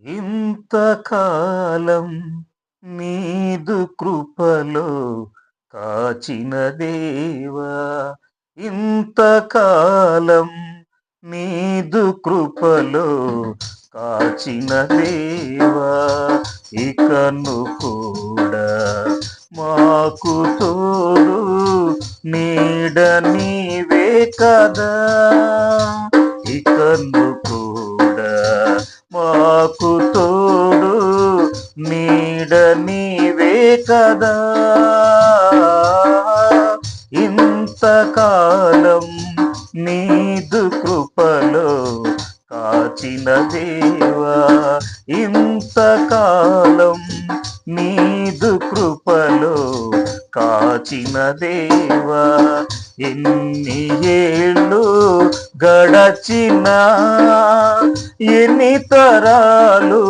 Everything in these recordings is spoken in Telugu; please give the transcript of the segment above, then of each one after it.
ఇంతకాలం నీదు కృపలో కాచిన దేవా, ఇంతకాలం నీదు కృపలో కాచిన దేవా, ఇకను కూడా మాకు తోడు నీడ నీవే కదా, ఇకను కూడా మాకు తోడు నీడ నీవే కదా, ఇంతకాలం నీదు కృపలో కాచిన దేవా, ఇంతకాలం నీదు కృపలో కాచిన దేవా, ఎన్ని ఏళ్ళు గడచినా ఎన్ని తరాలు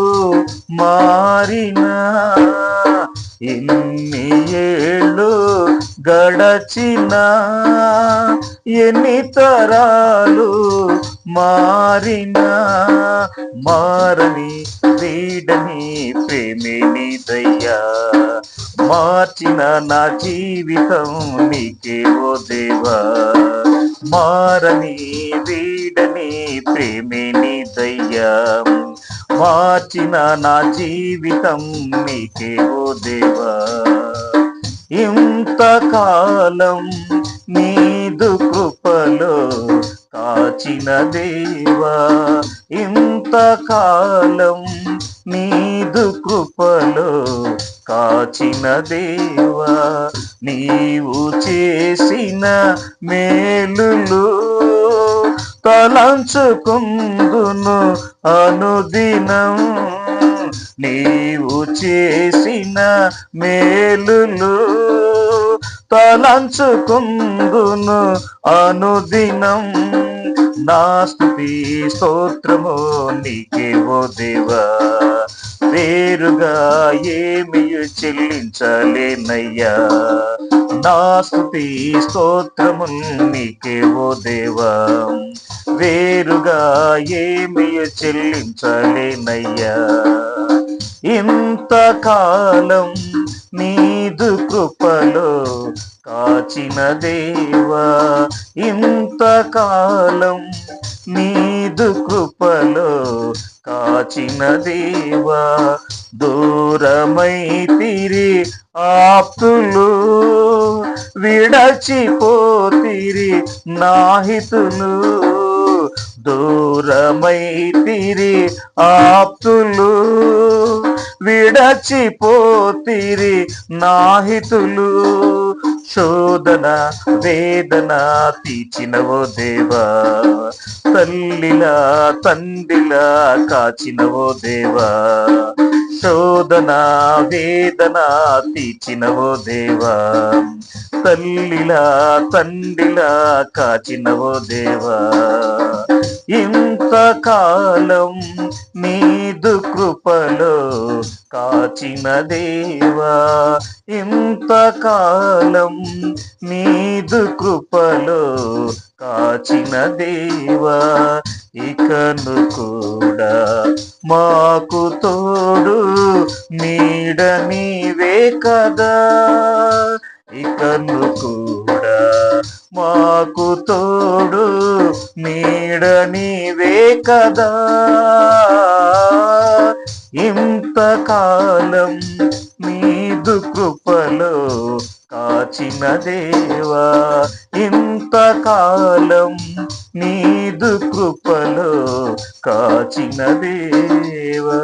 మారినా, ఎన్ని ఏళ్ళు గడచినా ఎన్ని తరాలు మారినా, మారని వీడని ప్రేమే నీదయ్యా, మార్చిన నా జీవితం నీకే ఓ దేవా, మారని వీడని ప్రేమే నీదయ్యా, మార్చిన నా జీవితం నీకే ఓ దేవా, ఇంతకాలం నీదు కృపలో కాచిన దేవా, ఇంతకాలం నీదు కృపలో కాచిన దేవా, నీవు చేసిన మేలులు తలంచుకుందును అనుదినం, నీవు చేసిన మేలులు తలంచుకుందును అనుదినం, నా స్తుతి స్తోత్రము నీకే ఓ దేవా, వేరుగా ఏమి చెల్లించలేనయ్యా, నా స్తుతి స్తోత్రము నీకే ఓ దేవా, వేరుగా ఏమి చెల్లించలేనయ్యా, ఇంతకాలం నీదు కృపలో కాచిన దేవా, ఇంతకాలం నీదు కృపలో కాచిన దేవా, దూరమైతిరి ఆప్తులు విడచిపోతిరి నాహితులు, దూరమైతిరి ఆప్తులు విడచిపోతిరి నాహితులు, శోధన వేదన తీర్చినవో దేవా, తల్లిలా తండ్రిలా కాచినవో దేవా, శోధన వేదన తీర్చినవో దేవా, తల్లిలా తండ్రిలా కాచినవో దేవా, ఇంతకాలం నీదు కృపలో కాచిన దేవా, ఇంతకాలం నీదు కృపలో కాచిన దేవా, ఇకను కూడా మాకు తోడు నీడ నీవే కదా, ఇకను కూడా మాకు తోడు నీడ నీవే కదా, ఇంతకాలం నీదు కృపలో కాచిన దేవా, ఇంతకాలం నీదు కృపలో కాచిన దేవా.